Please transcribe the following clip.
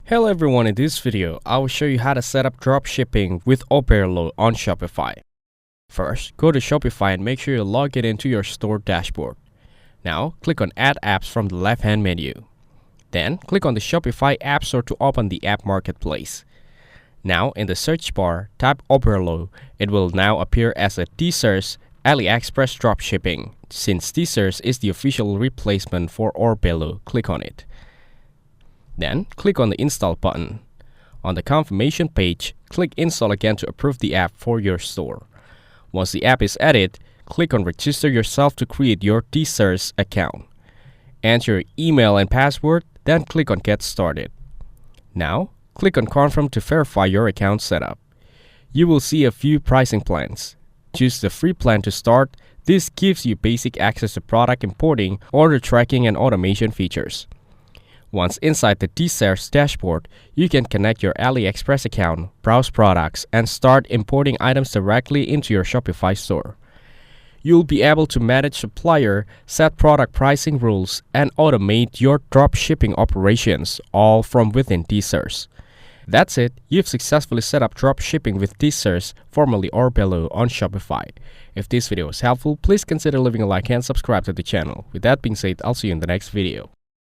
Hello everyone, in this video, I will show you how to set up dropshipping with Oberlo on Shopify. First, go to Shopify and make sure you log it into your store dashboard. Now, click on Add Apps from the left-hand menu. Then, click on the Shopify App Store to open the App Marketplace. Now, in the search bar, type Oberlo. It will now appear as a T-Search AliExpress Dropshipping. Since T-Search is the official replacement for Oberlo, click on it. Then, click on the Install button. On the confirmation page, click Install again to approve the app for your store. Once the app is added, click on Register yourself to create your T-Search account. Enter your email and password, then click on Get Started. Now, click on Confirm to verify your account setup. You will see a few pricing plans. Choose the free plan to start. This gives you basic access to product importing, order tracking, and automation features. Once inside the T-Search dashboard, you can connect your AliExpress account, browse products, and start importing items directly into your Shopify store. You'll be able to manage supplier, set product pricing rules, and automate your dropshipping operations, all from within T-Search. That's it, you've successfully set up dropshipping with T-Search, formerly Oberlo, on Shopify. If this video was helpful, please consider leaving a like and subscribe to the channel. With that being said, I'll see you in the next video.